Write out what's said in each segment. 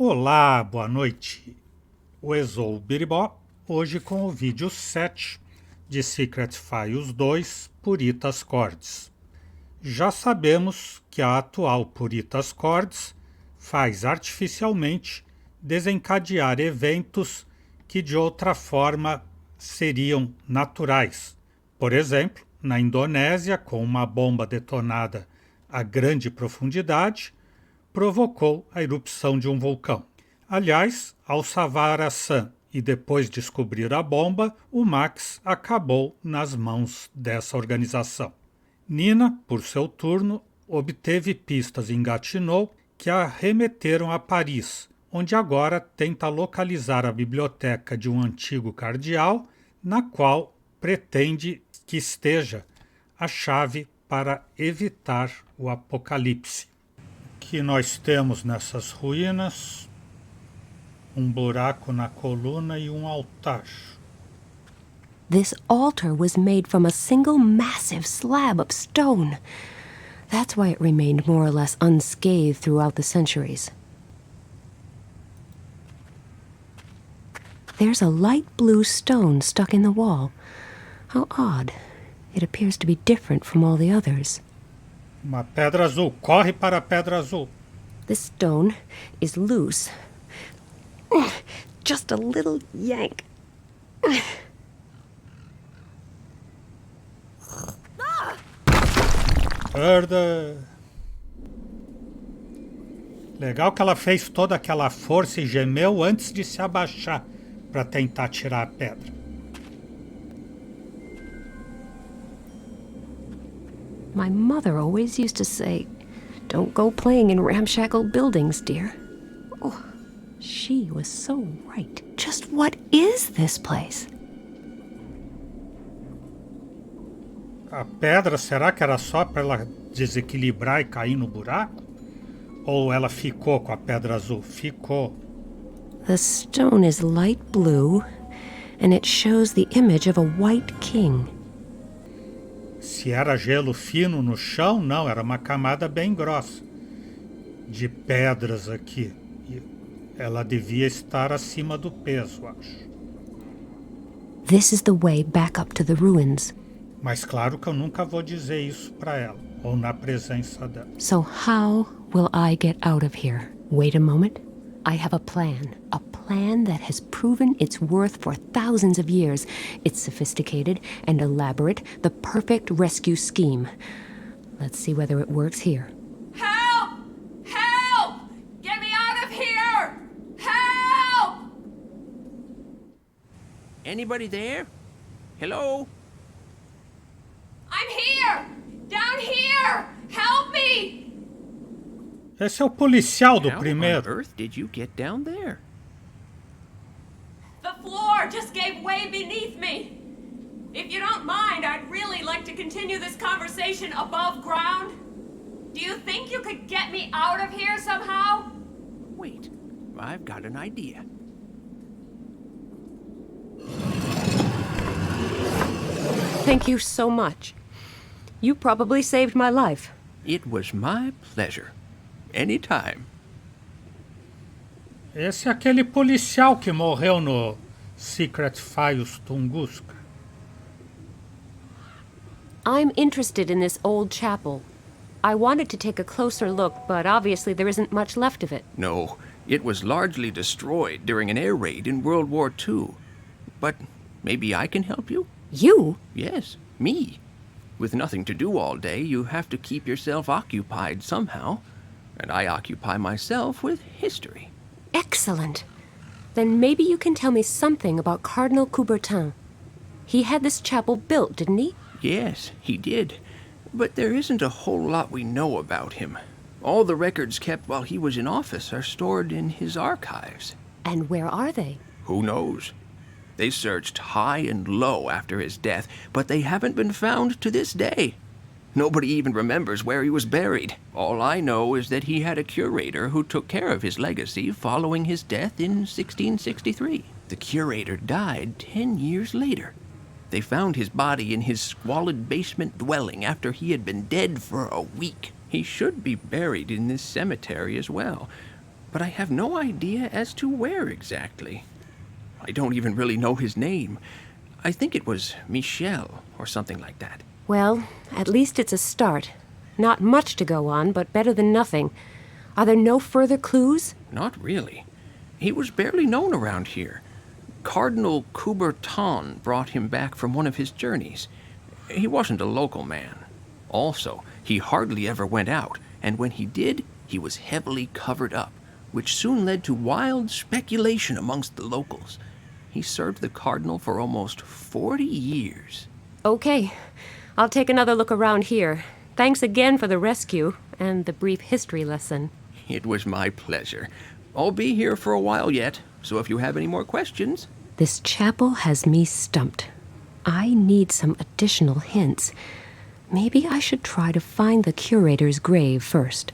Olá, boa noite. O Exou Biribó, hoje com o vídeo 7 de Secret Files 2, Puritas Cordis. Já sabemos que a atual Puritas Cordis faz artificialmente desencadear eventos que de outra forma seriam naturais. Por exemplo, na Indonésia, com uma bomba detonada a grande profundidade, provocou a erupção de um vulcão. Aliás, ao salvar a Sam e depois descobrir a bomba, o Max acabou nas mãos dessa organização. Nina, por seu turno, obteve pistas em Gatineau que a remeteram a Paris, onde agora tenta localizar a biblioteca de um antigo cardeal, na qual pretende que esteja a chave para evitar o apocalipse. Que nós temos nessas ruínas um buraco na coluna e um altar. This altar was made from a single massive slab of stone. That's why it remained more or less unscathed throughout the centuries. There's a light blue stone stuck in the wall. How odd. It appears to be different from all the others. Uma pedra azul. Corre para a pedra azul. This stone is loose. Just a little yank. Perda. Legal que ela fez toda aquela força e gemeu antes de se abaixar para tentar tirar a pedra. My mother always used to say, "Don't go playing in ramshackle buildings, dear." Oh, she was so right. Just what is this place? A pedra, será que era só para ela desequilibrar e cair no buraco? Ou ela ficou com a pedra azul? Ficou. The stone is light blue, and it shows the image of a white king. Se era gelo fino no chão, não, era uma camada bem grossa de pedras aqui. E ela devia estar acima do peso, acho. This is the way back up to the ruins. Mas claro que eu nunca vou dizer isso para ela, ou na presença dela. So how will I get out of here? Wait a moment. I have a plan that has proven its worth for thousands of years. It's sophisticated and elaborate, the perfect rescue scheme. Let's see whether it works here. Help! Help! Get me out of here! Help! Anybody there? Hello? I'm here! Down here! Help me! Esse é o policial do How on primeiro. earth did you get down there? The floor just gave way beneath me. If you don't mind, I'd really like to continue this conversation above ground. Do you think you could get me out of here somehow? Wait, I've got an idea. Thank you so much. You probably saved my life. It was my pleasure. Anytime. Esse é aquele policial que morreu no Secret Files Tunguska. I'm interested in this old chapel. I wanted to take a closer look, but obviously there isn't much left of it. No, it was largely destroyed during an air raid in World War II. But maybe I can help you? You? Yes, me. With nothing to do all day, you have to keep yourself occupied somehow. And I occupy myself with history. Excellent. Then maybe you can tell me something about Cardinal Coubertin. He had this chapel built, didn't he? Yes, he did. But there isn't a whole lot we know about him. All the records kept while he was in office are stored in his archives. And where are they? Who knows? They searched high and low after his death, but they haven't been found to this day. Nobody even remembers where he was buried. All I know is that he had a curator who took care of his legacy following his death in 1663. The curator died 10 years later. They found his body in his squalid basement dwelling after he had been dead for a week. He should be buried in this cemetery as well. but I have no idea as to where exactly. I don't even really know his name. I think it was Michel or something like that. Well, at least it's a start. Not much to go on, but better than nothing. Are there no further clues? Not really. He was barely known around here. Cardinal Coubertin brought him back from one of his journeys. He wasn't a local man. Also, he hardly ever went out, and when he did, he was heavily covered up, which soon led to wild speculation amongst the locals. He served the cardinal for almost 40 years. Okay, I'll take another look around here. Thanks again for the rescue and the brief history lesson. It was my pleasure. I'll be here for a while yet, so if you have any more questions... This chapel has me stumped. I need some additional hints. Maybe I should try to find the curator's grave first.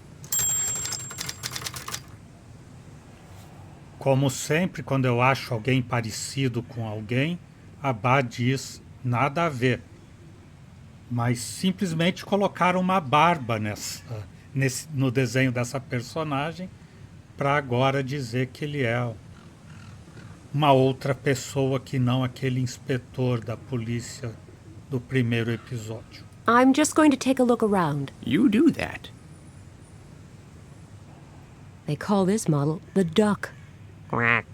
Como sempre, quando eu acho alguém parecido com alguém, a Bá diz nada a ver. Mas simplesmente colocaram uma barba no desenho dessa personagem para agora dizer que ele é uma outra pessoa que não aquele inspetor da polícia do primeiro episódio. I'm just going to take a look around. You do that. They call this model the Duck. Quack.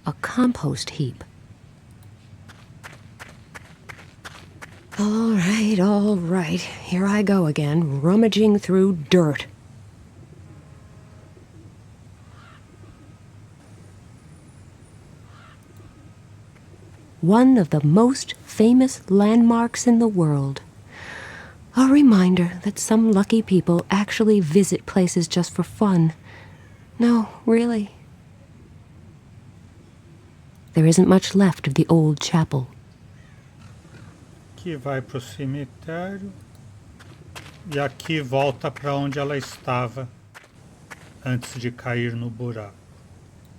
A compost heap. All right. Here I go again, rummaging through dirt. One of the most famous landmarks in the world. A reminder that some lucky people actually visit places just for fun. No, really. There isn't much left of the old chapel. Aqui vai para o cemitério e aqui volta para onde ela estava antes de cair no buraco.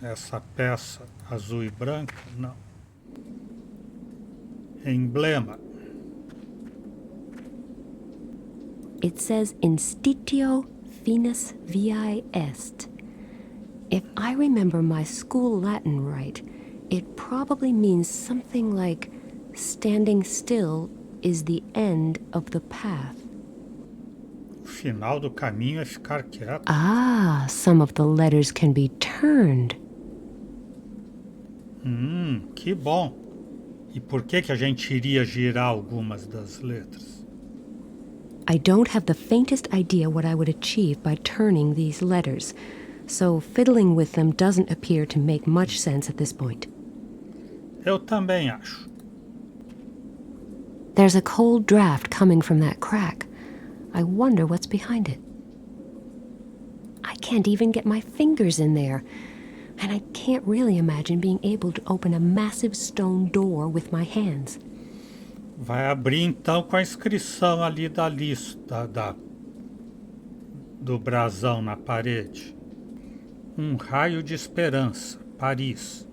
Essa peça azul e branca, não. Emblema. It says Institio Finis Viae Est. If I remember my school Latin right, it probably means something like standing still is the end of the path. O final do caminho é ficar quieto. Ah, some of the letters can be turned. Que bom. E por que a gente iria girar algumas das letras? I don't have the faintest idea what I would achieve by turning these letters, so fiddling with them doesn't appear to make much sense at this point. Eu também acho. There's a cold draft coming from that crack. I wonder what's behind it. I can't even get my fingers in there, and I can't really imagine being able to open a massive stone door with my hands. Vai abrir então com a inscrição ali da lista do brasão na parede. Um raio de esperança, Paris.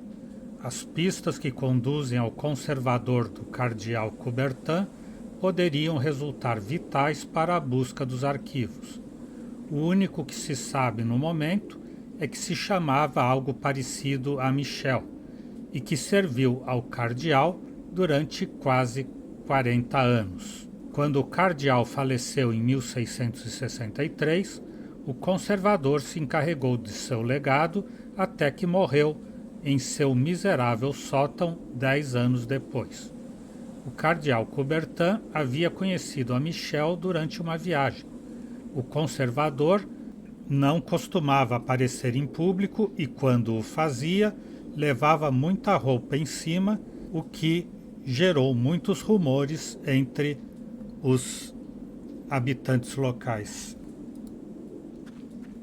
As pistas que conduzem ao conservador do cardeal Coubertin poderiam resultar vitais para a busca dos arquivos. O único que se sabe no momento é que se chamava algo parecido a Michel e que serviu ao cardeal durante quase 40 anos. Quando o cardeal faleceu em 1663, o conservador se encarregou de seu legado até que morreu em seu miserável sótão 10 anos depois. O cardeal Coubertin havia conhecido a Michel durante uma viagem. O conservador não costumava aparecer em público e, quando o fazia, levava muita roupa em cima, o que gerou muitos rumores entre os habitantes locais.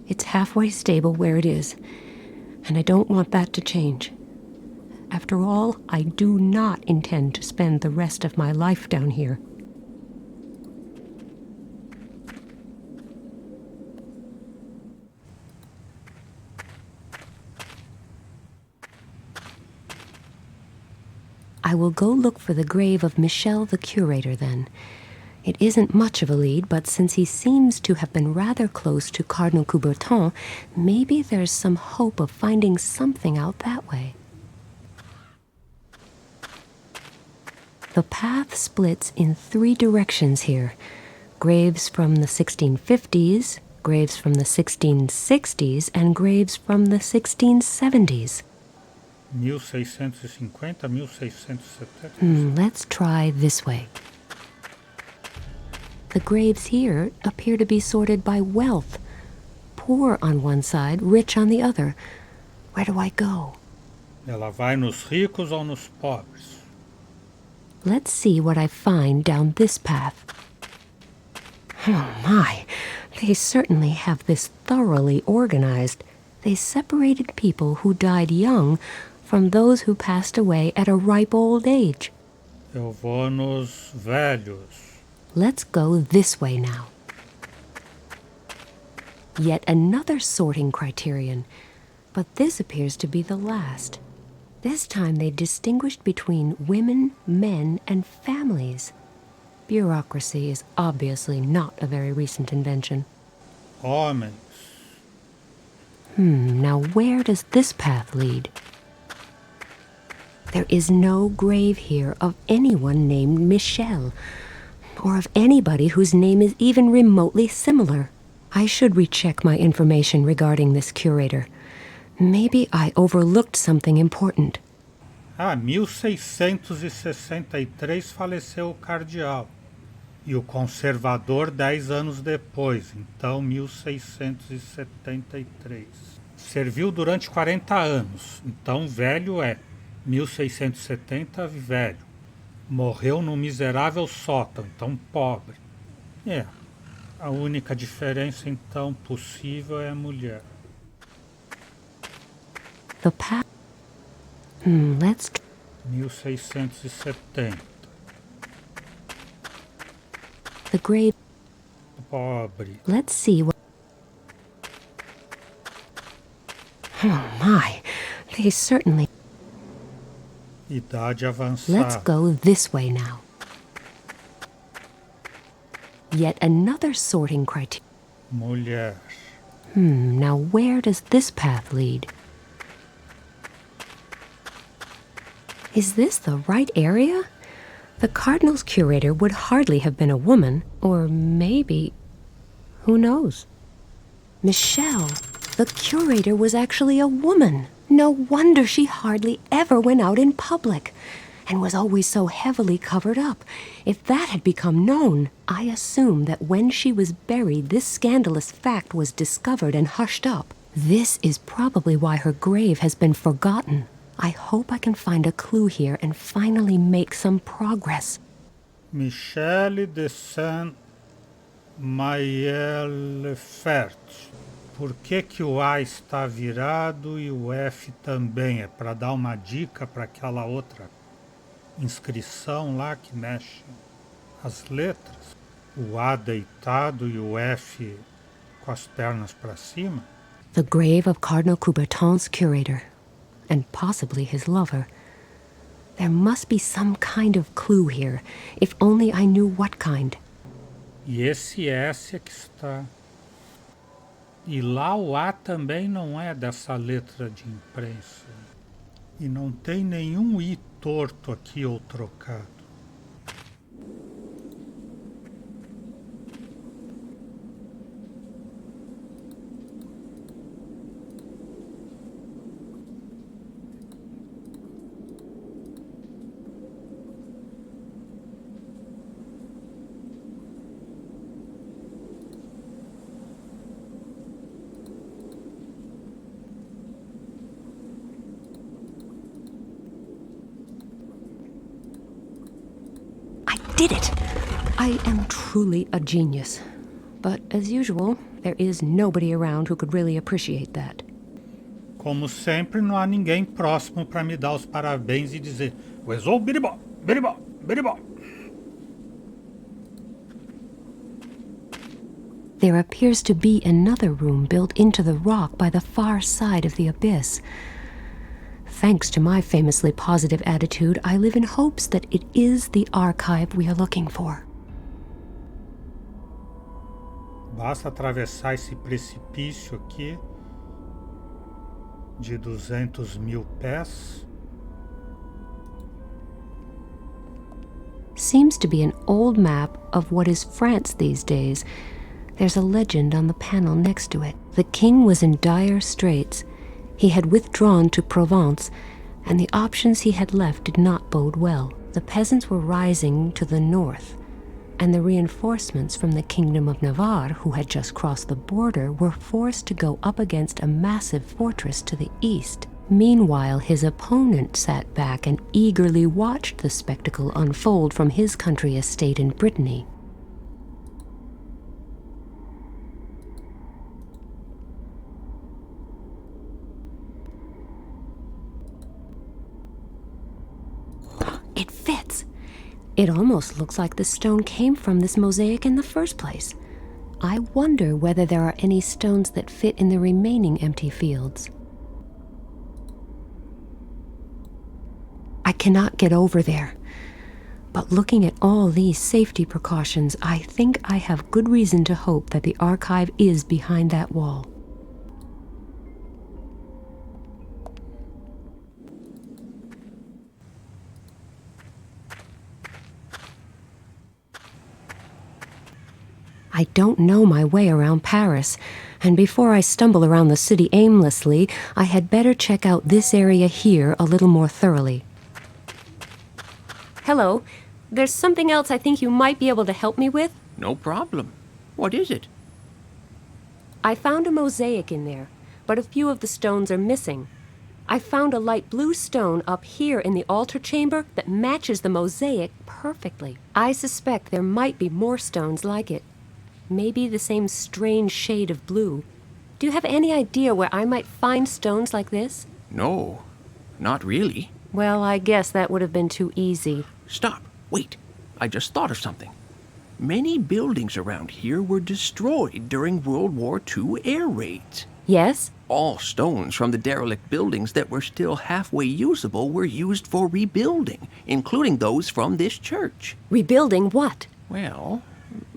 It's halfway stable where it is, and I don't want that to change. After all, I do not intend to spend the rest of my life down here. I will go look for the grave of Michel the curator then. It isn't much of a lead, but since he seems to have been rather close to Cardinal Coubertin, maybe there's some hope of finding something out that way. The path splits in 3 directions here. Graves from the 1650s, graves from the 1660s, and graves from the 1670s. 1650, 1670. Let's try this way. The graves here appear to be sorted by wealth. Poor on one side, rich on the other. Where do I go? Ela vai nos ricos ou nos pobres? Let's see what I find down this path. Oh my, they certainly have this thoroughly organized. They separated people who died young from those who passed away at a ripe old age. Eu vou nos velhos. Let's go this way now. Yet another sorting criterion, but this appears to be the last. This time they distinguished between women, men, and families. Bureaucracy is obviously not a very recent invention. Homens. Now where does this path lead? There is no grave here of anyone named Michel, or of anybody whose name is even remotely similar. I should recheck my information regarding this curator. Maybe I overlooked something important. 1663 faleceu o cardeal. E o conservador 10 anos depois, então 1673. Serviu durante 40 anos, então velho é 1670 velho. Morreu num miserável sótão, então pobre. A única diferença então possível é a mulher. The path. Let's. 1670. The grave. Pobre. Let's see what. Oh my, they certainly. Idade avançada. Let's go this way now. Yet another sorting criteria. Mulher. Now where does this path lead? Is this the right area? The cardinal's curator would hardly have been a woman, or maybe, who knows? Michelle, the curator was actually a woman. No wonder she hardly ever went out in public, and was always so heavily covered up. If that had become known, I assume that when she was buried, this scandalous fact was discovered and hushed up. This is probably why her grave has been forgotten. I hope I can find a clue here and finally make some progress. Michele de Saint-Maëlfert. Por que o A está virado e o F também? É para dar uma dica para aquela outra inscrição lá que mexe as letras. O A deitado e o F com as pernas para cima. The grave of Cardinal Coubertin's curator, and possibly his lover. There must be some kind of clue here, if only I knew what kind. E esse S é que está... E lá o A também não é dessa letra de imprensa. E não tem nenhum I torto aqui ou trocado. Did it! I am truly a genius. But as usual, there is nobody around who could really appreciate that. Como sempre, não há ninguém próximo para me dar os parabéns e dizer "Uezou, biribó, biribó, biribó". There appears to be another room built into the rock by the far side of the abyss. Thanks to my famously positive attitude, I live in hopes that it is the archive we are looking for. Basta atravessar esse precipício aqui de 200.000 pés. Seems to be an old map of what is France these days. There's a legend on the panel next to it. The king was in dire straits. He had withdrawn to Provence, and the options he had left did not bode well. The peasants were rising to the north, and the reinforcements from the Kingdom of Navarre, who had just crossed the border, were forced to go up against a massive fortress to the east. Meanwhile, his opponent sat back and eagerly watched the spectacle unfold from his country estate in Brittany. It fits. It almost looks like the stone came from this mosaic in the first place. I wonder whether there are any stones that fit in the remaining empty fields. I cannot get over there. But looking at all these safety precautions, I think I have good reason to hope that the archive is behind that wall. I don't know my way around Paris, and before I stumble around the city aimlessly, I had better check out this area here a little more thoroughly. Hello. There's something else I think you might be able to help me with. No problem. What is it? I found a mosaic in there, but a few of the stones are missing. I found a light blue stone up here in the altar chamber that matches the mosaic perfectly. I suspect there might be more stones like it. Maybe the same strange shade of blue. Do you have any idea where I might find stones like this? No, not really. Well, I guess that would have been too easy. Stop. Wait. I just thought of something. Many buildings around here were destroyed during World War II air raids. Yes? All stones from the derelict buildings that were still halfway usable were used for rebuilding, including those from this church. Rebuilding what? Well,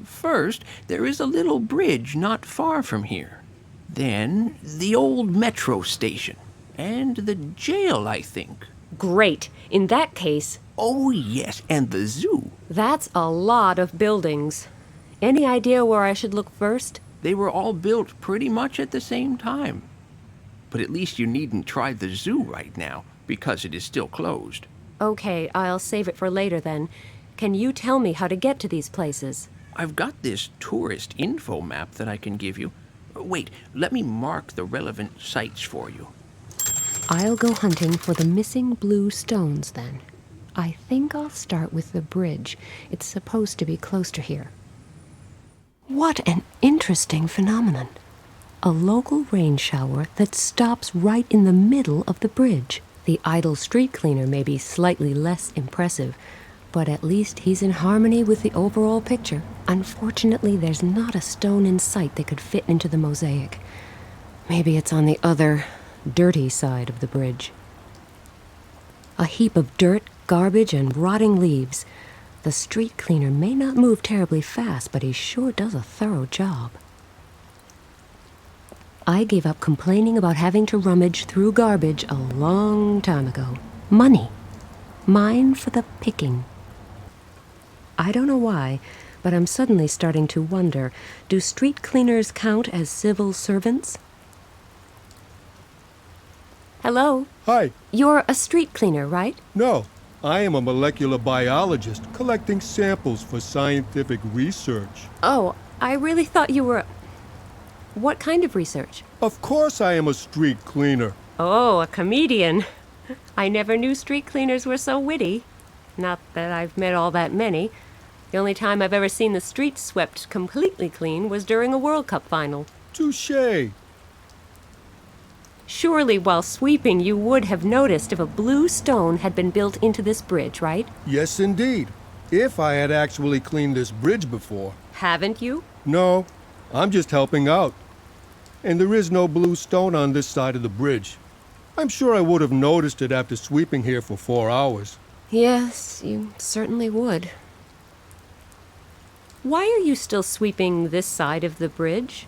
first, there is a little bridge not far from here. Then, the old metro station. And the jail, I think. Great. In that case... Oh, yes, and the zoo. That's a lot of buildings. Any idea where I should look first? They were all built pretty much at the same time. But at least you needn't try the zoo right now, because it is still closed. Okay, I'll save it for later then. Can you tell me how to get to these places? I've got this tourist info map that I can give you. Wait, let me mark the relevant sites for you. I'll go hunting for the missing blue stones then. I think I'll start with the bridge. It's supposed to be close to here. What an interesting phenomenon. A local rain shower that stops right in the middle of the bridge. The idle street cleaner may be slightly less impressive, but at least he's in harmony with the overall picture. Unfortunately, there's not a stone in sight that could fit into the mosaic. Maybe it's on the other, dirty side of the bridge. A heap of dirt, garbage, and rotting leaves. The street cleaner may not move terribly fast, but he sure does a thorough job. I gave up complaining about having to rummage through garbage a long time ago. Money. Mine for the picking. I don't know why, but I'm suddenly starting to wonder, do street cleaners count as civil servants? Hello? Hi. You're a street cleaner, right? No, I am a molecular biologist collecting samples for scientific research. Oh, I really thought you were... What kind of research? Of course I am a street cleaner. Oh, a comedian. I never knew street cleaners were so witty. Not that I've met all that many. The only time I've ever seen the streets swept completely clean was during a World Cup final. Touché. Surely while sweeping you would have noticed if a blue stone had been built into this bridge, right? Yes, indeed. If I had actually cleaned this bridge before. Haven't you? No, I'm just helping out. And there is no blue stone on this side of the bridge. I'm sure I would have noticed it after sweeping here for 4 hours. Yes, you certainly would. Why are you still sweeping this side of the bridge?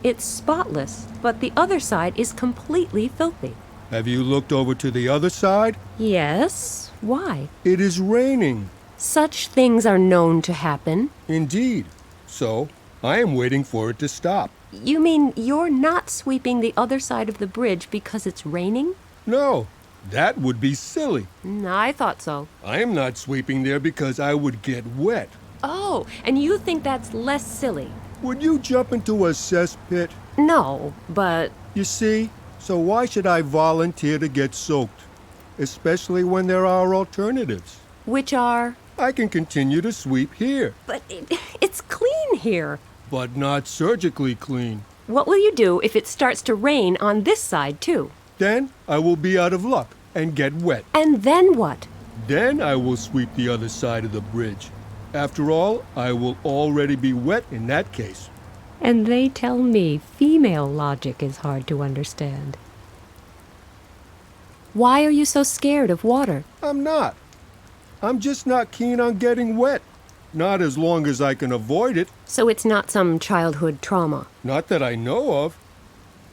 It's spotless, but the other side is completely filthy. Have you looked over to the other side? Yes. Why? It is raining. Such things are known to happen. Indeed. So, I am waiting for it to stop. You mean you're not sweeping the other side of the bridge because it's raining? No, that would be silly. I thought so. I am not sweeping there because I would get wet. Oh, and you think that's less silly? Would you jump into a cesspit? No, but... You see, so why should I volunteer to get soaked? Especially when there are alternatives. Which are? I can continue to sweep here, But it's clean here. but not surgically clean. What will you do if it starts to rain on this side, too? Then I will be out of luck and get wet. And then what? Then I will sweep the other side of the bridge. After all, I will already be wet in that case. And they tell me female logic is hard to understand. Why are you so scared of water? I'm not. I'm just not keen on getting wet. Not as long as I can avoid it. So it's not some childhood trauma. Not that I know of.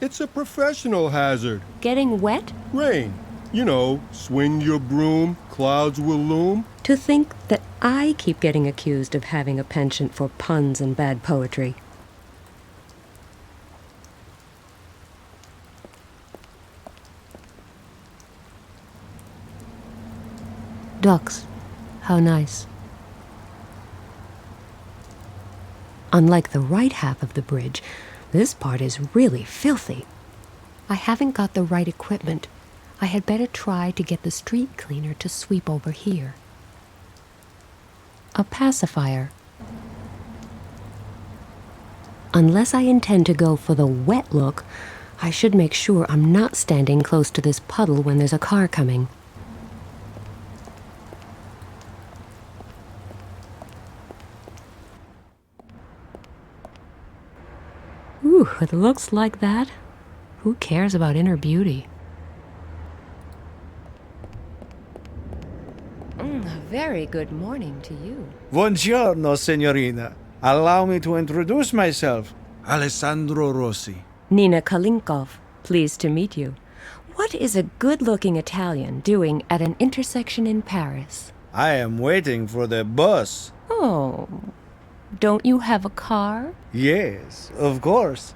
It's a professional hazard. Getting wet? Rain. You know, swing your broom, clouds will loom. To think that I keep getting accused of having a penchant for puns and bad poetry. Ducks. How nice. Unlike the right half of the bridge, this part is really filthy. I haven't got the right equipment. I had better try to get the street cleaner to sweep over here. A pacifier. Unless I intend to go for the wet look, I should make sure I'm not standing close to this puddle when there's a car coming. Ooh, it looks like that. Who cares about inner beauty? A very good morning to you. Buongiorno, signorina. Allow me to introduce myself. Alessandro Rossi. Nina Kalinkov, pleased to meet you. What is a good-looking Italian doing at an intersection in Paris? I am waiting for the bus. Oh, don't you have a car? Yes, of course.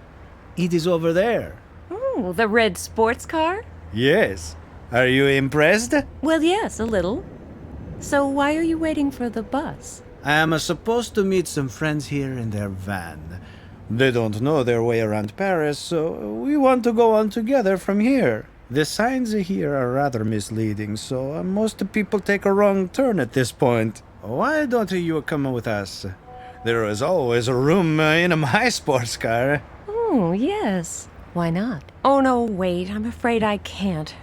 It is over there. Oh, the red sports car? Yes. Are you impressed? Well, yes, a little. So why are you waiting for the bus? I am supposed to meet some friends here in their van. They don't know their way around Paris, so we want to go on together from here. The signs here are rather misleading, so most people take a wrong turn at this point. Why don't you come with us? There is always room in my sports car. Oh, yes. Why not? Oh, no, wait. I'm afraid I can't.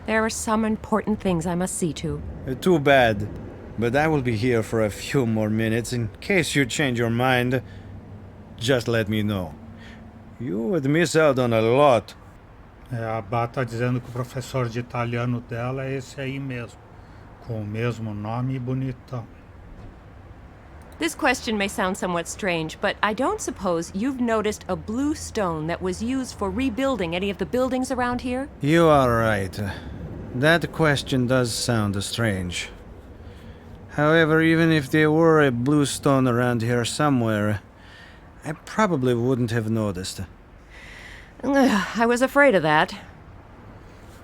There are some important things I must see to. Too bad. But I will be here for a few more minutes in case you change your mind. Just let me know. You would miss out on a lot. A Bá tá dizendo que o professor de italiano dela é esse aí mesmo, com o mesmo nome e bonitão. This question may sound somewhat strange, but I don't suppose you've noticed a blue stone that was used for rebuilding any of the buildings around here? You are right. That question does sound strange. However, even if there were a blue stone around here somewhere, I probably wouldn't have noticed. I was afraid of that.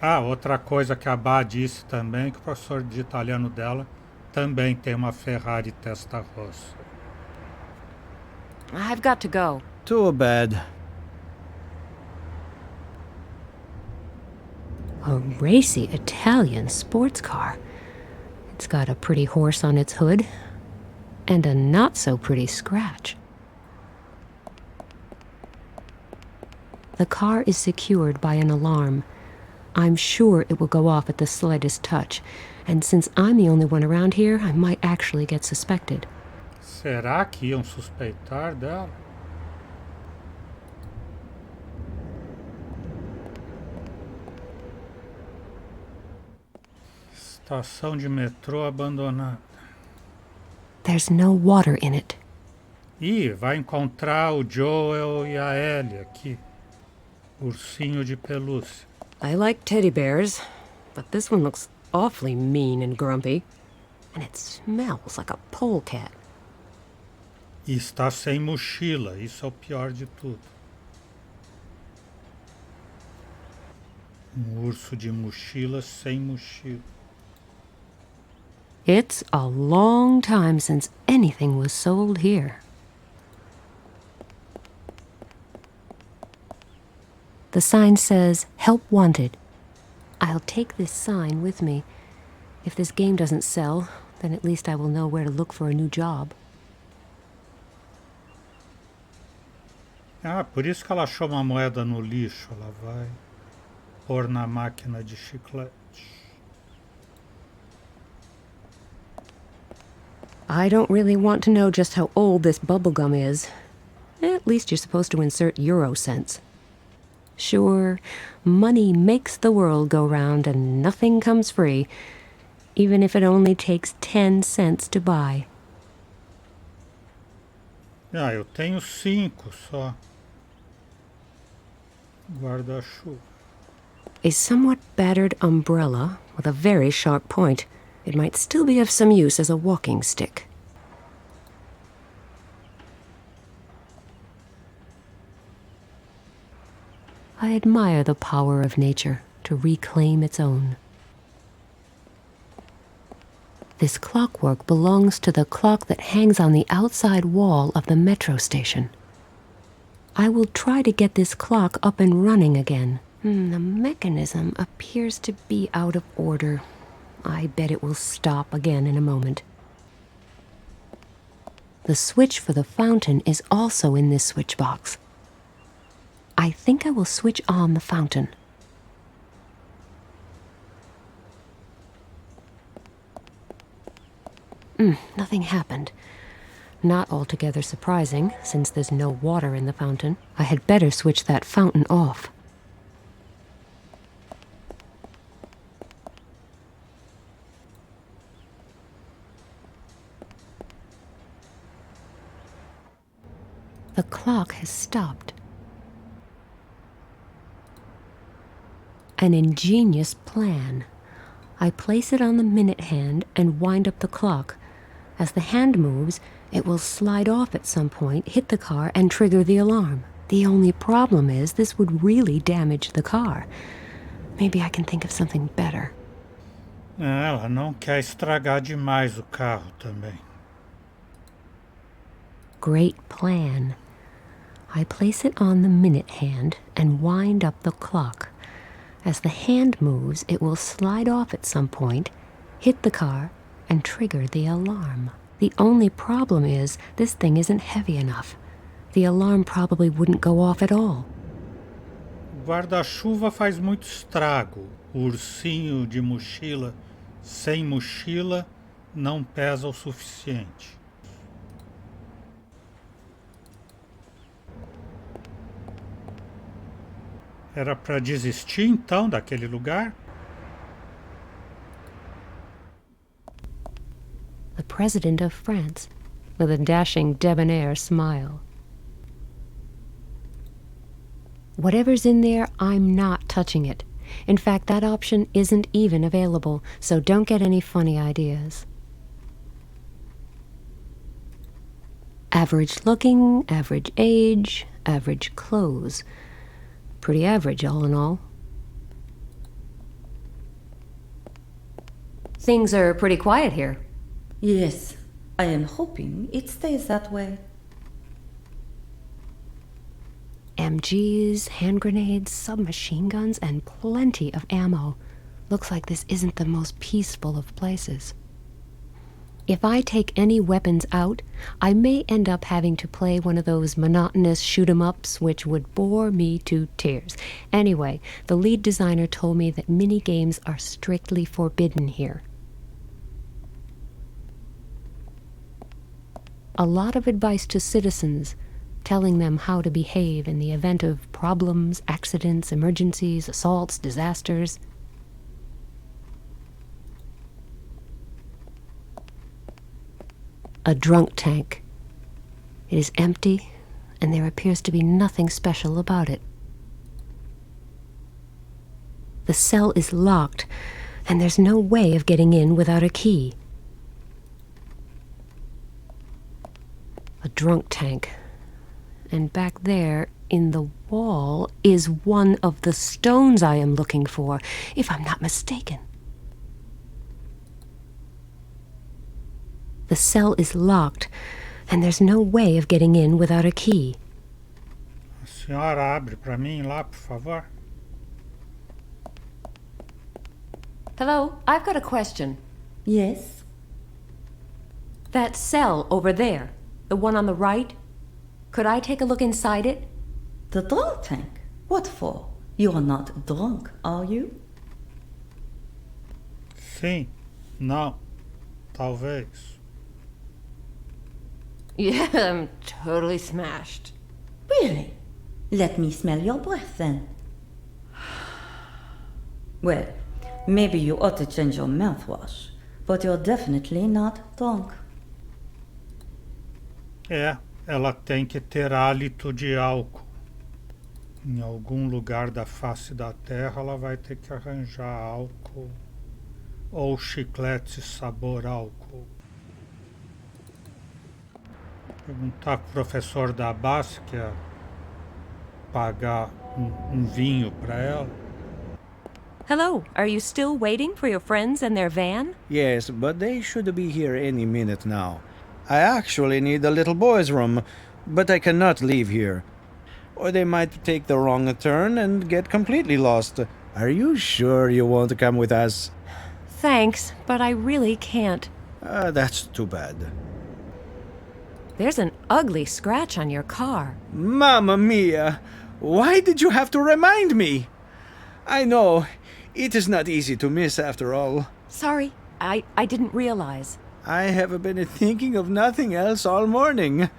Ah, outra coisa que a Bá disse também, que o professor de italiano dela também tem uma Ferrari testa-rossa. I've got to go. Too bad. A racy Italian sports car. It's got a pretty horse on its hood, and a not-so-pretty scratch. The car is secured by an alarm. I'm sure it will go off at the slightest touch, and since I'm the only one around here, I might actually get suspected. Será que iam suspeitar dela? Estação de metrô abandonada. There's no water in it. Ih, vai encontrar o Joel e a Ellie aqui. Ursinho de pelúcia. I like teddy bears, but this one looks awfully mean and grumpy. And it smells like a polecat. E está sem mochila, isso é o pior de tudo. Urso de mochila sem mochila. It's a long time since anything was sold here. The sign says, "Help Wanted." I'll take this sign with me. If this game doesn't sell, then at least I will know where to look for a new job. Ah, por isso que ela achou uma moeda no lixo. Ela vai pôr na máquina de chiclete. I don't really want to know just how old this bubblegum is. At least you're supposed to insert euro cents. Sure, money makes the world go round and nothing comes free, even if it only takes 10 cents to buy. Ah, eu tenho 5 só. Guarda-chuva. A somewhat battered umbrella with a very sharp point. It might still be of some use as a walking stick. I admire the power of nature to reclaim its own. This clockwork belongs to the clock that hangs on the outside wall of the metro station. I will try to get this clock up and running again. The mechanism appears to be out of order. I bet it will stop again in a moment. The switch for the fountain is also in this switch box. I think I will switch on the fountain. Nothing happened. Not altogether surprising, since there's no water in the fountain. I had better switch that fountain off. The clock has stopped. An ingenious plan. I place it on the minute hand and wind up the clock. As the hand moves, it will slide off at some point, hit the car, and trigger the alarm. The only problem is this would really damage the car. Maybe I can think of something better. Ela não quer estragar demais o carro também. Great plan. I place it on the minute hand and wind up the clock. As the hand moves, it will slide off at some point, hit the car, and trigger the alarm. The only problem is this thing isn't heavy enough. The alarm probably wouldn't go off at all. O guarda-chuva faz muito estrago. O ursinho de mochila sem mochila não pesa o suficiente. Era para desistir então daquele lugar? The President of France, with a dashing, debonair smile. Whatever's in there, I'm not touching it. In fact, that option isn't even available, so don't get any funny ideas. Average looking, average age, average clothes. Pretty average, all in all. Things are pretty quiet here. Yes, I am hoping it stays that way. MGs, hand grenades, submachine guns, and plenty of ammo. Looks like this isn't the most peaceful of places. If I take any weapons out, I may end up having to play one of those monotonous shoot-'em-ups which would bore me to tears. Anyway, the lead designer told me that mini-games are strictly forbidden here. A lot of advice to citizens, telling them how to behave in the event of problems, accidents, emergencies, assaults, disasters. A drunk tank. It is empty, and there appears to be nothing special about it. The cell is locked, and there's no way of getting in without a key. A drunk tank. And back there, in the wall, is one of the stones I am looking for, if I'm not mistaken. The cell is locked, and there's no way of getting in without a key. A senhora abre para mim lá, por favor? Hello, I've got a question. Yes? That cell over there, the one on the right, could I take a look inside it? The drunk tank? What for? You are not drunk, are you? Sim. Não. Talvez. Yeah, I'm totally smashed. Really? Let me smell your breath then. Well, maybe you ought to change your mouthwash, but you're definitely not drunk. É, ela tem que ter hálito de álcool. Em algum lugar da face da terra ela vai ter que arranjar álcool. Ou chiclete sabor álcool. Perguntar pro professor da base que é pagar um vinho para ela. Hello, are you still waiting for your friends and their van? Yes, but they should be here any minute now. I actually need the little boy's room, but I cannot leave here. Or they might take the wrong turn and get completely lost. Are you sure you want to come with us? Thanks, but I really can't. That's too bad. There's an ugly scratch on your car. Mamma mia! Why did you have to remind me? I know, it is not easy to miss after all. Sorry, I didn't realize. I have been thinking of nothing else all morning.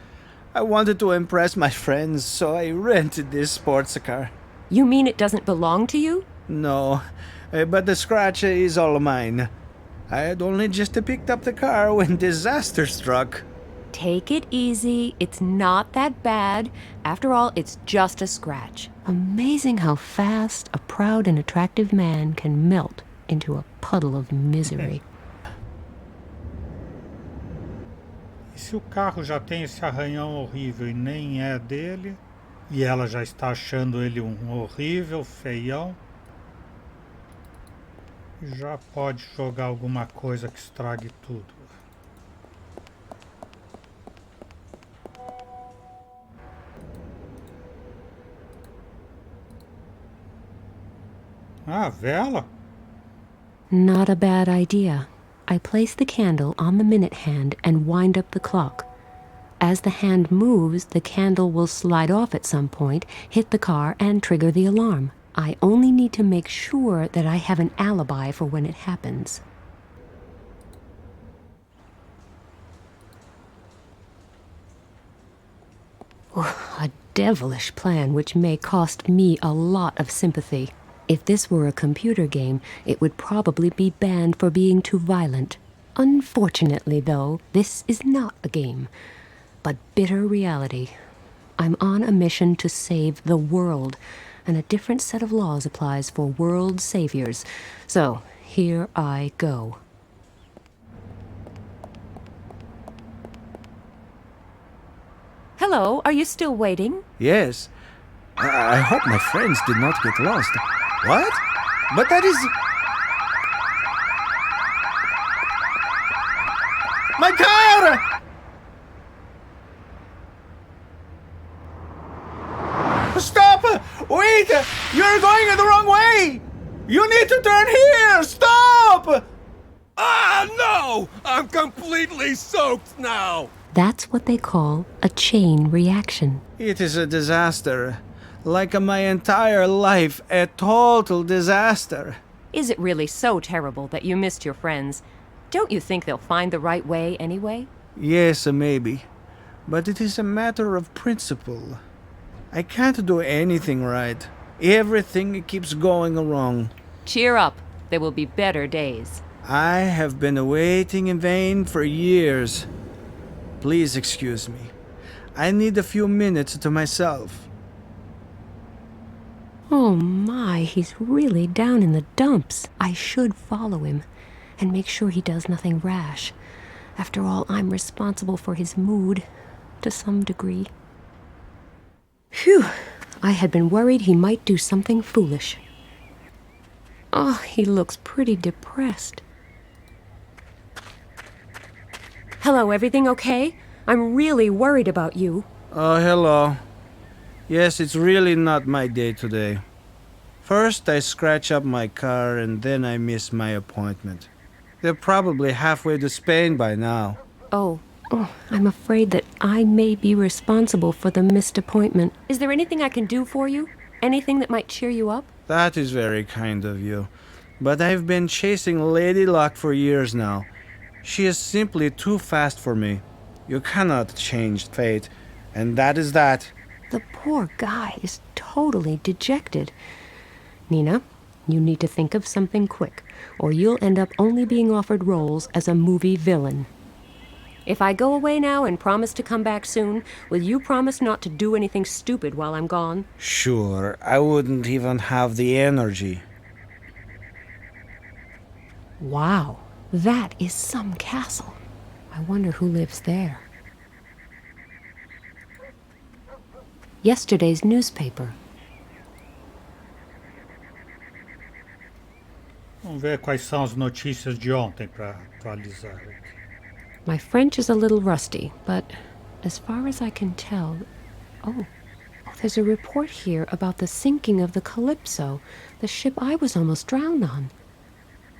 I wanted to impress my friends, so I rented this sports car. You mean it doesn't belong to you? No, but the scratch is all mine. I had only just picked up the car when disaster struck. Take it easy. It's not that bad. After all, it's just a scratch. Amazing how fast a proud and attractive man can melt into a puddle of misery. E se o carro já tem esse arranhão horrível e nem é dele, e ela já está achando ele um horrível, feião, já pode jogar alguma coisa que estrague tudo. Ah, vela? Not a bad idea. I place the candle on the minute hand and wind up the clock. As the hand moves, the candle will slide off at some point, hit the car, and trigger the alarm. I only need to make sure that I have an alibi for when it happens. A devilish plan which may cost me a lot of sympathy. If this were a computer game, it would probably be banned for being too violent. Unfortunately, though, this is not a game, but bitter reality. I'm on a mission to save the world, and a different set of laws applies for world saviors. So, here I go. Hello, are you still waiting? Yes. I hope my friends did not get lost. What? But that is... My car! Stop! Wait! You're going in the wrong way! You need to turn here! Stop! Ah, no! I'm completely soaked now! That's what they call a chain reaction. It is a disaster. Like my entire life, a total disaster. Is it really so terrible that you missed your friends? Don't you think they'll find the right way anyway? Yes, maybe. But it is a matter of principle. I can't do anything right. Everything keeps going wrong. Cheer up. There will be better days. I have been waiting in vain for years. Please excuse me. I need a few minutes to myself. Oh my, he's really down in the dumps. I should follow him and make sure he does nothing rash. After all, I'm responsible for his mood, to some degree. Phew, I had been worried he might do something foolish. Oh, he looks pretty depressed. Hello, everything okay? I'm really worried about you. Oh, hello. Yes, it's really not my day today. First, I scratch up my car and then I miss my appointment. They're probably halfway to Spain by now. Oh, I'm afraid that I may be responsible for the missed appointment. Is there anything I can do for you? Anything that might cheer you up? That is very kind of you. But I've been chasing Lady Luck for years now. She is simply too fast for me. You cannot change fate, and that is that. The poor guy is totally dejected. Nina, you need to think of something quick, or you'll end up only being offered roles as a movie villain. If I go away now and promise to come back soon, will you promise not to do anything stupid while I'm gone? Sure, I wouldn't even have the energy. Wow, that is some castle. I wonder who lives there. Yesterday's newspaper. Vamos ver quais são as notícias de ontem para atualizar. My French is a little rusty, but as far as I can tell... Oh, there's a report here about the sinking of the Calypso, the ship I was almost drowned on.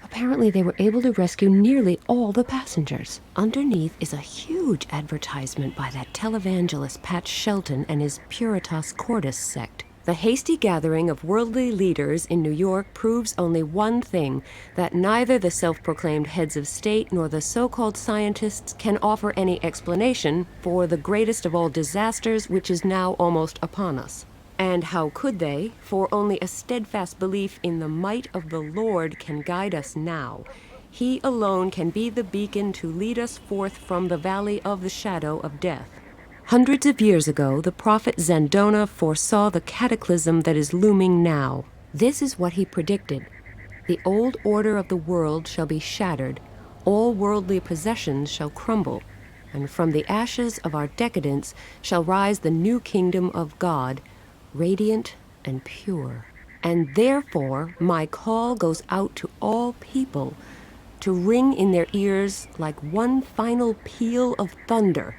Apparently they were able to rescue nearly all the passengers. Underneath is a huge advertisement by that televangelist Pat Shelton and his Puritas Cordis sect. The hasty gathering of worldly leaders in New York proves only one thing, that neither the self-proclaimed heads of state nor the so-called scientists can offer any explanation for the greatest of all disasters which is now almost upon us. And how could they? For only a steadfast belief in the might of the Lord can guide us now. He alone can be the beacon to lead us forth from the valley of the shadow of death. Hundreds of years ago, the prophet Zandona foresaw the cataclysm that is looming now. This is what he predicted. The old order of the world shall be shattered, all worldly possessions shall crumble, and from the ashes of our decadence shall rise the new kingdom of God, radiant and pure. And therefore my call goes out to all people, to ring in their ears like one final peal of thunder,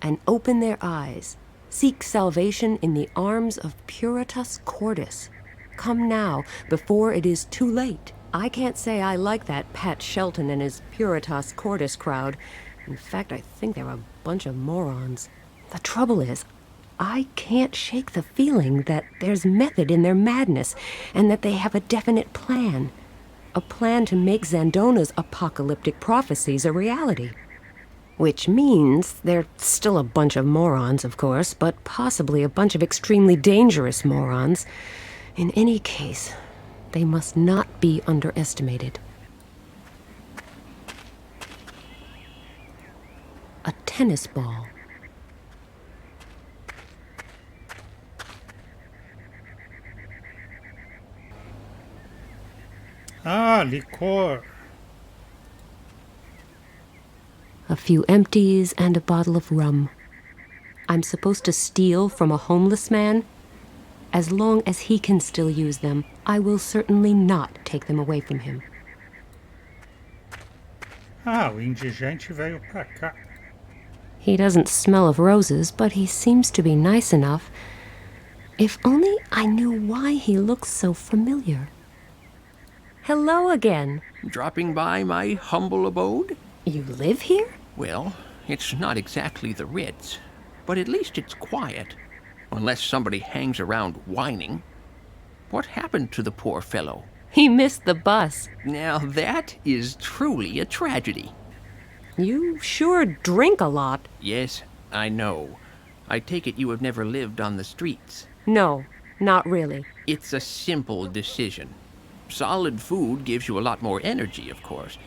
and open their eyes. Seek salvation in the arms of Puritas Cordis. Come now, before it is too late. I can't say I like that Pat Shelton and his Puritas Cordis crowd. In fact, I think they're a bunch of morons. The trouble is, I can't shake the feeling that there's method in their madness, and that they have a definite plan. A plan to make Zandona's apocalyptic prophecies a reality. Which means they're still a bunch of morons, of course, but possibly a bunch of extremely dangerous morons. In any case, they must not be underestimated. A tennis ball. Ah, licor. A few empties and a bottle of rum. I'm supposed to steal from a homeless man? As long as he can still use them, I will certainly not take them away from him. Ah, o indigente veio pra cá. He doesn't smell of roses, but he seems to be nice enough. If only I knew why he looks so familiar. Hello again. Dropping by my humble abode? You live here? Well, it's not exactly the Ritz, but at least it's quiet. Unless somebody hangs around whining. What happened to the poor fellow? He missed the bus. Now that is truly a tragedy. You sure drink a lot. Yes, I know. I take it you have never lived on the streets. No, not really. It's a simple decision. Solid food gives you a lot more energy, of course.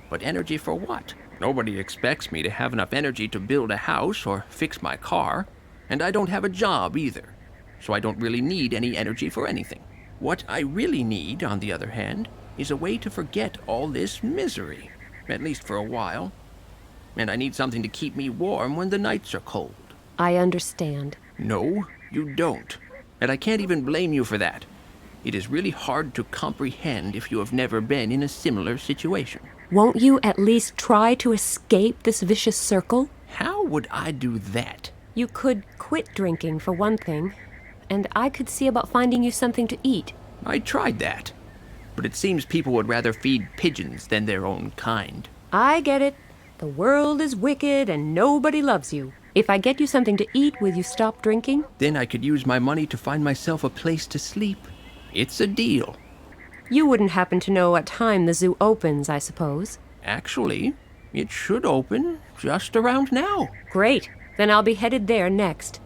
But energy for what? Nobody expects me to have enough energy to build a house or fix my car. And I don't have a job either, so I don't really need any energy for anything. What I really need, on the other hand, is a way to forget all this misery, at least for a while. And I need something to keep me warm when the nights are cold. I understand. No, you don't. And I can't even blame you for that. It is really hard to comprehend if you have never been in a similar situation. Won't you at least try to escape this vicious circle? How would I do that? You could quit drinking, for one thing, and I could see about finding you something to eat. I tried that, but it seems people would rather feed pigeons than their own kind. I get it. The world is wicked and nobody loves you. If I get you something to eat, will you stop drinking? Then I could use my money to find myself a place to sleep. It's a deal. You wouldn't happen to know what time the zoo opens, I suppose. Actually, it should open just around now. Great. Then I'll be headed there next.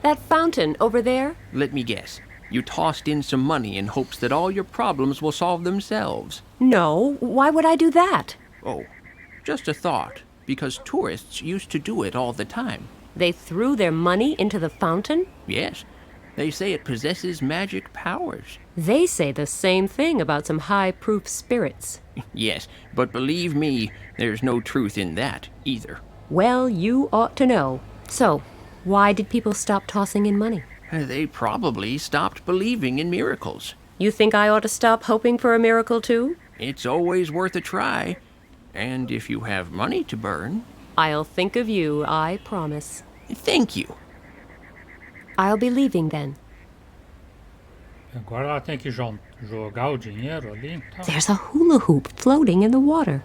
That fountain over there? Let me guess. You tossed in some money in hopes that all your problems will solve themselves. No. Why would I do that? Oh, just a thought. Because tourists used to do it all the time. They threw their money into the fountain? Yes. They say it possesses magic powers. They say the same thing about some high-proof spirits. Yes, but believe me, there's no truth in that either. Well, you ought to know. So, why did people stop tossing in money? They probably stopped believing in miracles. You think I ought to stop hoping for a miracle, too? It's always worth a try. And if you have money to burn... I'll think of you, I promise. Thank you. I'll be leaving then. Agora ela tem que jogar o dinheiro ali, então. There's a hula hoop floating in the water.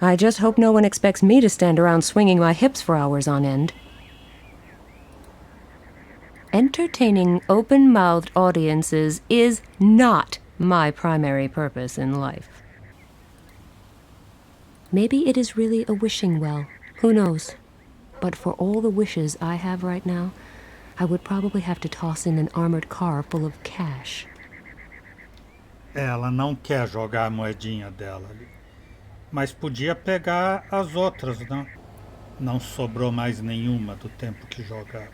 I just hope no one expects me to stand around swinging my hips for hours on end. Entertaining open-mouthed audiences is not my primary purpose in life. Maybe it is really a wishing well. Who knows? But for all the wishes I have right now, I would probably have to toss in an armored car full of cash. Ela não quer jogar a moedinha dela ali. Mas podia pegar as outras, não? Não sobrou mais nenhuma do tempo que jogava.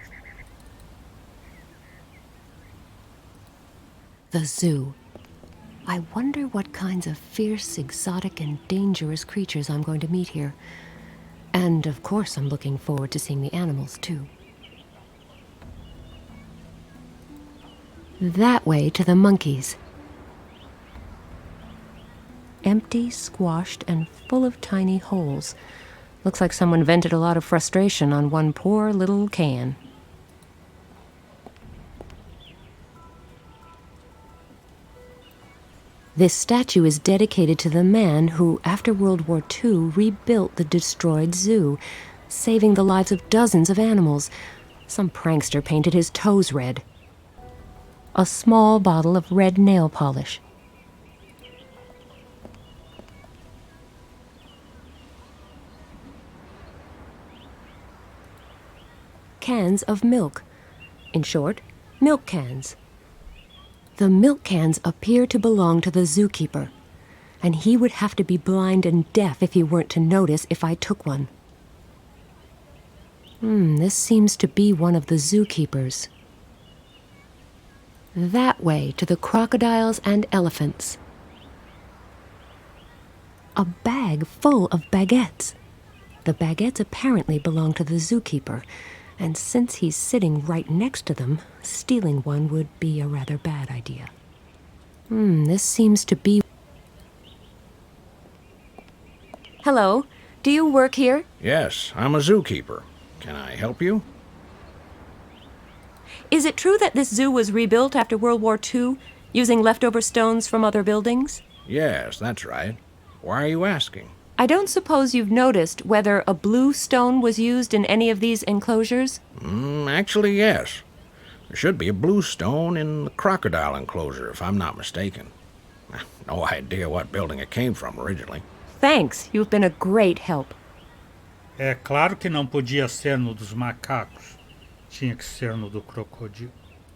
The zoo. I wonder what kinds of fierce, exotic, and dangerous creatures I'm going to meet here. And, of course, I'm looking forward to seeing the animals, too. That way to the monkeys. Empty, squashed, and full of tiny holes. Looks like someone vented a lot of frustration on one poor little can. This statue is dedicated to the man who, after World War II, rebuilt the destroyed zoo, saving the lives of dozens of animals. Some prankster painted his toes red. A small bottle of red nail polish. Cans of milk. In short, milk cans. The milk cans appear to belong to the zookeeper, and he would have to be blind and deaf if he weren't to notice if I took one. This seems to be one of the zookeepers. That way to the crocodiles and elephants. A bag full of baguettes. The baguettes apparently belong to the zookeeper, and since he's sitting right next to them, stealing one would be a rather bad idea. This seems to be... Hello, do you work here? Yes, I'm a zookeeper. Can I help you? Is it true that this zoo was rebuilt after World War II, using leftover stones from other buildings? Yes, that's right. Why are you asking? I don't suppose you've noticed whether a blue stone was used in any of these enclosures? Actually, yes. There should be a blue stone in the crocodile enclosure, if I'm not mistaken. No idea what building it came from originally. Thanks, you've been a great help. É claro que não podia ser no dos macacos. Tinha que ser no do crocodilo.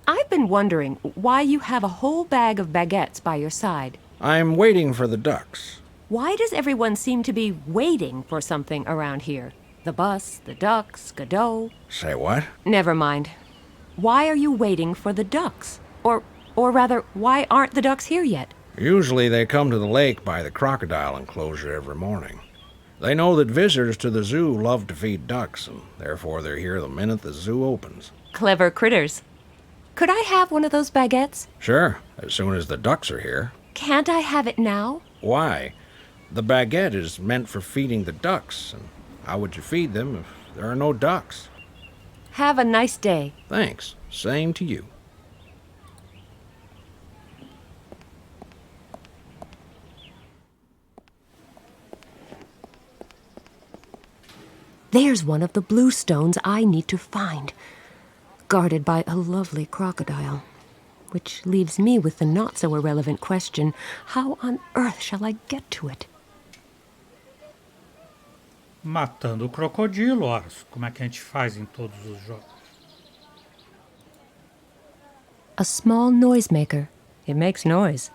I've been wondering why you have a whole bag of baguettes by your side. I'm waiting for the ducks. Why does everyone seem to be waiting for something around here? The bus, the ducks, Godot. Say what? Never mind. Why are you waiting for the ducks? Or rather, why aren't the ducks here yet? Usually they come to the lake by the crocodile enclosure every morning. They know that visitors to the zoo love to feed ducks, and therefore they're here the minute the zoo opens. Clever critters. Could I have one of those baguettes? Sure, as soon as the ducks are here. Can't I have it now? Why? The baguette is meant for feeding the ducks, and how would you feed them if there are no ducks? Have a nice day. Thanks. Same to you. There's one of the blue stones I need to find, guarded by a lovely crocodile. Which leaves me with the not-so-irrelevant question, how on earth shall I get to it? Matando o crocodilo, horas. Como é que a gente faz em todos os jogos? A small noisemaker. It makes noise.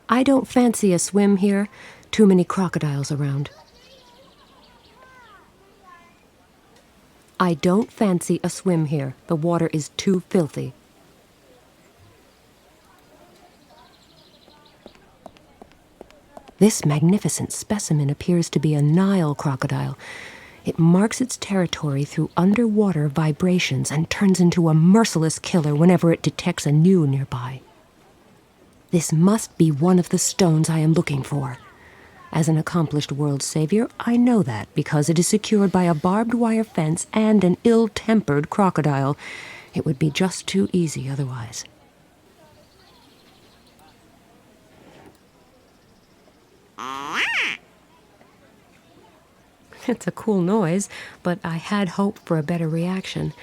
I don't fancy a swim here. Too many crocodiles around. I don't fancy a swim here. The water is too filthy. This magnificent specimen appears to be a Nile crocodile. It marks its territory through underwater vibrations and turns into a merciless killer whenever it detects a new nearby. This must be one of the stones I am looking for. As an accomplished world savior, I know that because it is secured by a barbed wire fence and an ill-tempered crocodile. It would be just too easy otherwise. It's a cool noise, but I had hoped for a better reaction.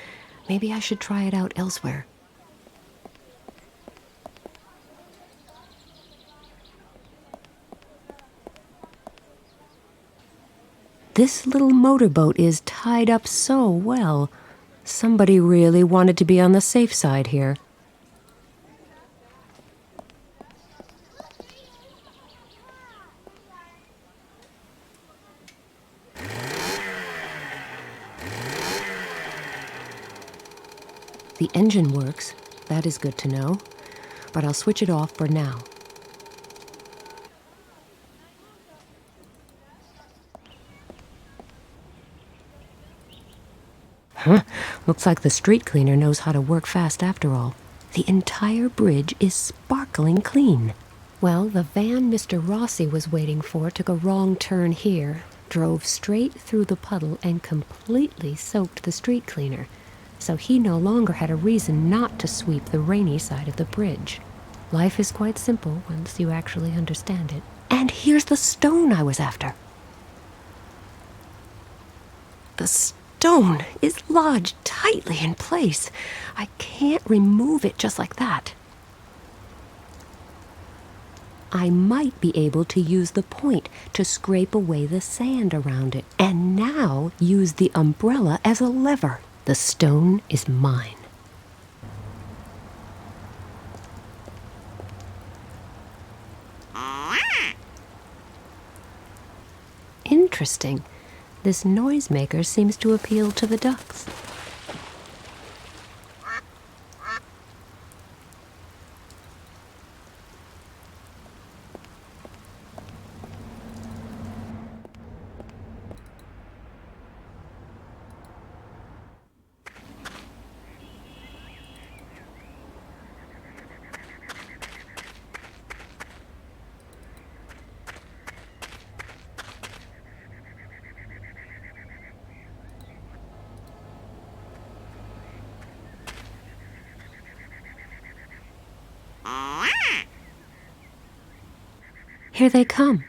Maybe I should try it out elsewhere. This little motorboat is tied up so well. Somebody really wanted to be on the safe side here. The engine works. That is good to know. But I'll switch it off for now. Looks like the street cleaner knows how to work fast after all. The entire bridge is sparkling clean. Well, the van Mr. Rossi was waiting for took a wrong turn here, drove straight through the puddle and completely soaked the street cleaner. So he no longer had a reason not to sweep the rainy side of the bridge. Life is quite simple once you actually understand it. And here's the stone I was after. The stone is lodged tightly in place. I can't remove it just like that. I might be able to use the point to scrape away the sand around it, and now use the umbrella as a lever. The stone is mine. Interesting. This noisemaker seems to appeal to the ducks. Here they come.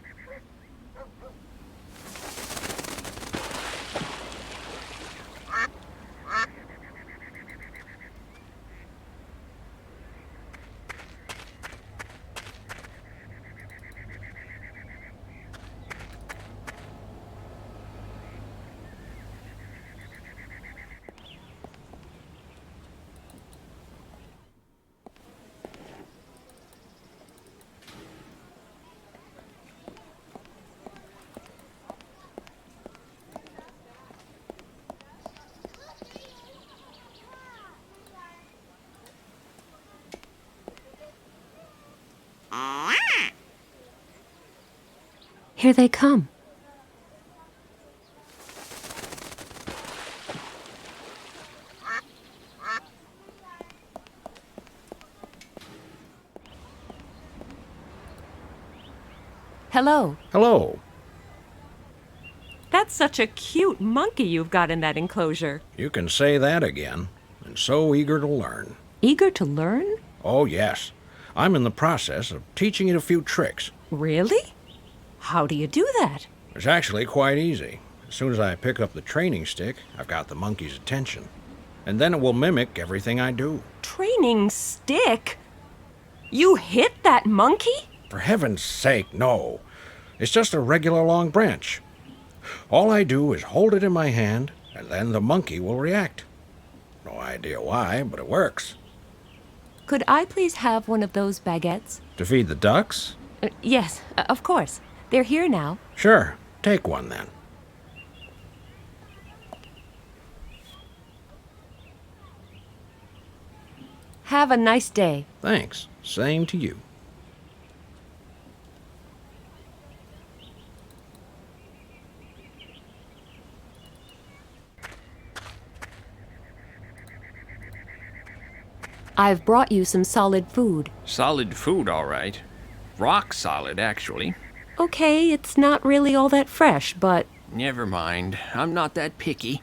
Here they come. Hello. Hello. That's such a cute monkey you've got in that enclosure. You can say that again. And so eager to learn. Eager to learn? Oh, yes. I'm in the process of teaching it a few tricks. Really? How do you do that? It's actually quite easy. As soon as I pick up the training stick, I've got the monkey's attention. And then it will mimic everything I do. Training stick? You hit that monkey? For heaven's sake, no. It's just a regular long branch. All I do is hold it in my hand, and then the monkey will react. No idea why, but it works. Could I please have one of those baguettes? To feed the ducks? Yes, of course. They're here now. Sure, take one then. Have a nice day. Thanks. Same to you. I've brought you some solid food. Solid food, all right. Rock solid, actually. Okay, it's not really all that fresh, but... Never mind. I'm not that picky.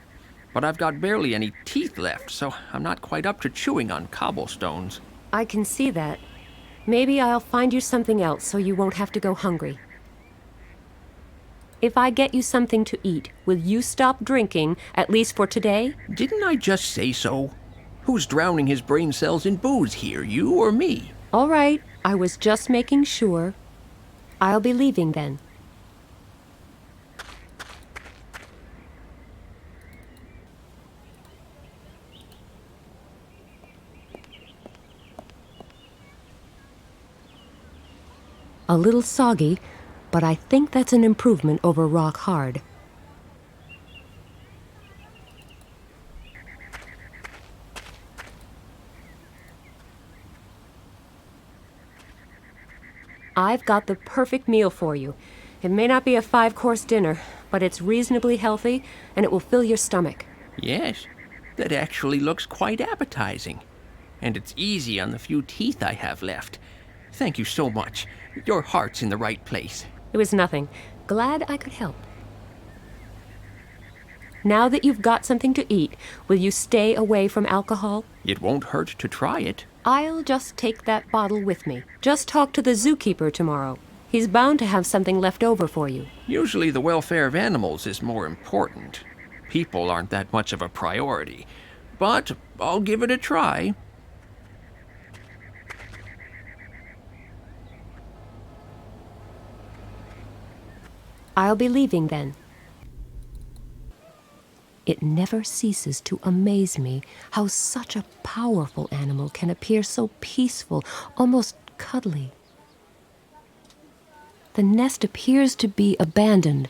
But I've got barely any teeth left, so I'm not quite up to chewing on cobblestones. I can see that. Maybe I'll find you something else so you won't have to go hungry. If I get you something to eat, will you stop drinking, at least for today? Didn't I just say so? Who's drowning his brain cells in booze here, you or me? All right, I was just making sure. I'll be leaving then. A little soggy, but I think that's an improvement over rock hard. I've got the perfect meal for you. It may not be a 5-course dinner, but it's reasonably healthy, and it will fill your stomach. Yes, that actually looks quite appetizing. And it's easy on the few teeth I have left. Thank you so much. Your heart's in the right place. It was nothing. Glad I could help. Now that you've got something to eat, will you stay away from alcohol? It won't hurt to try it. I'll just take that bottle with me. Just talk to the zookeeper tomorrow. He's bound to have something left over for you. Usually the welfare of animals is more important. People aren't that much of a priority. But I'll give it a try. I'll be leaving then. It never ceases to amaze me how such a powerful animal can appear so peaceful, almost cuddly. The nest appears to be abandoned,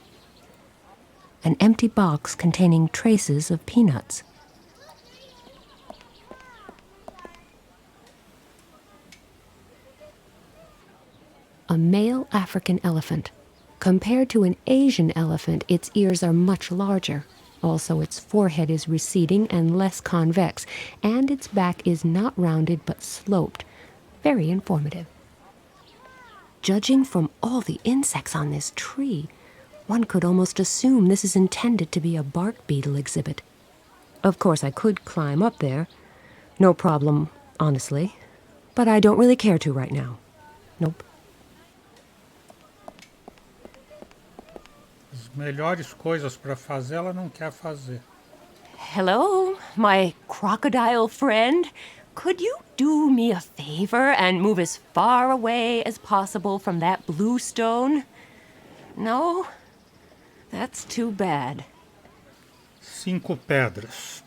an empty box containing traces of peanuts. A male African elephant. Compared to an Asian elephant, its ears are much larger. Also, its forehead is receding and less convex, and its back is not rounded but sloped. Very informative. Judging from all the insects on this tree, one could almost assume this is intended to be a bark beetle exhibit. Of course, I could climb up there. No problem, honestly. But I don't really care to right now. Nope. As melhores coisas para fazer, ela não quer fazer. Hello, my crocodile friend. Could you do me a favor and move as far away as possible from that blue stone? No? That's too bad. 5 pedras.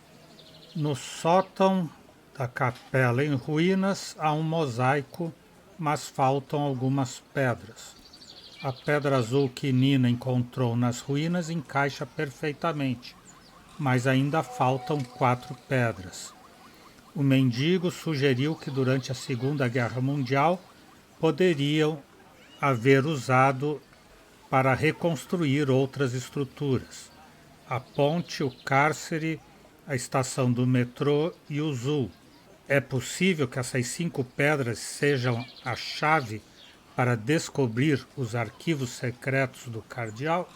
No sótão da capela em ruínas há mosaico, mas faltam algumas pedras. A pedra azul que Nina encontrou nas ruínas encaixa perfeitamente, mas ainda faltam 4 pedras. O mendigo sugeriu que durante a Segunda Guerra Mundial poderiam haver usado para reconstruir outras estruturas. A ponte, o cárcere, a estação do metrô e o zoo. É possível que essas 5 pedras sejam a chave para descobrir os arquivos secretos do cardeal?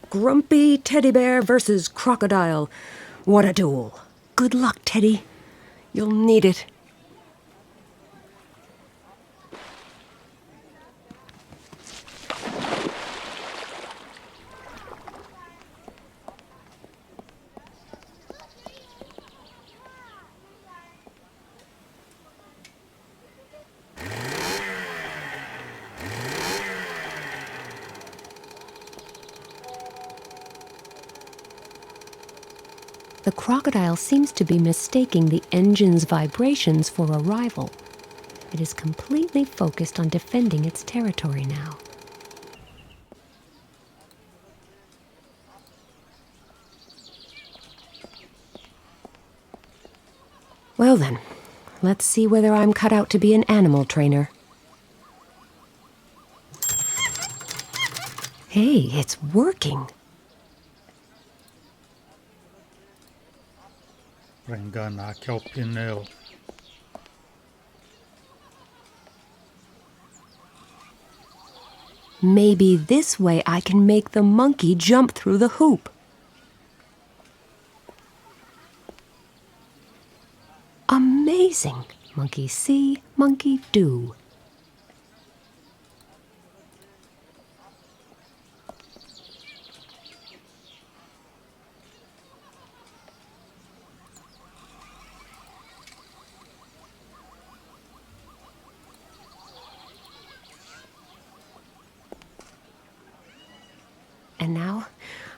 Grumpy teddy bear versus crocodile. What a duel. Good luck, Teddy. You'll need it. The crocodile seems to be mistaking the engine's vibrations for a rival. It is completely focused on defending its territory now. Well then, let's see whether I'm cut out to be an animal trainer. Hey, it's working. Para enganar que é o pneu. Maybe this way I can make the monkey jump through the hoop. Amazing! Monkey see, monkey do. And now,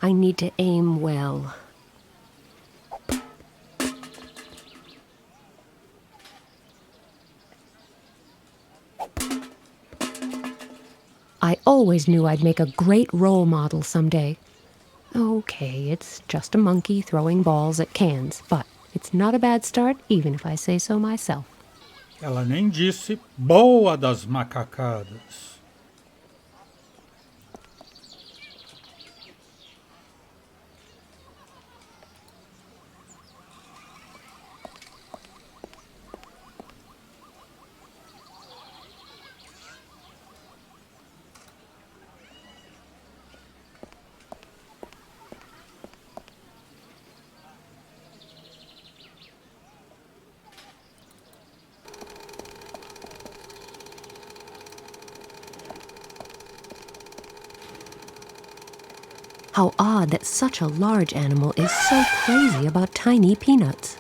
I need to aim well. I always knew I'd make a great role model someday. Okay, it's just a monkey throwing balls at cans, but it's not a bad start, even if I say so myself. Ela nem disse boa das macacadas. How odd that such a large animal is so crazy about tiny peanuts.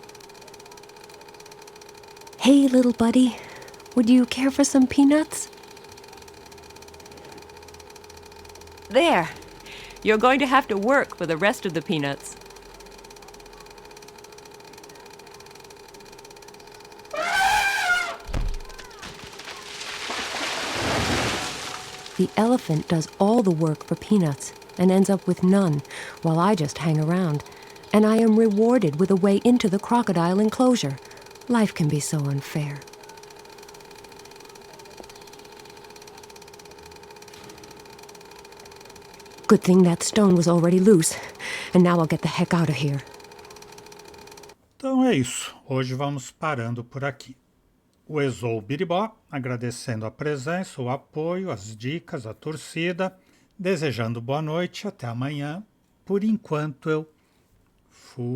Hey, little buddy, would you care for some peanuts? There. You're going to have to work for the rest of the peanuts. The elephant does all the work for peanuts and ends up with none, while I just hang around. And I am rewarded with a way into the crocodile enclosure. Life can be so unfair. Good thing that stone was already loose, and now I'll get the heck out of here. Então é isso. Hoje vamos parando por aqui. O Exou Biribó, agradecendo a presença, o apoio, as dicas, a torcida, desejando boa noite, até amanhã. Por enquanto eu fui.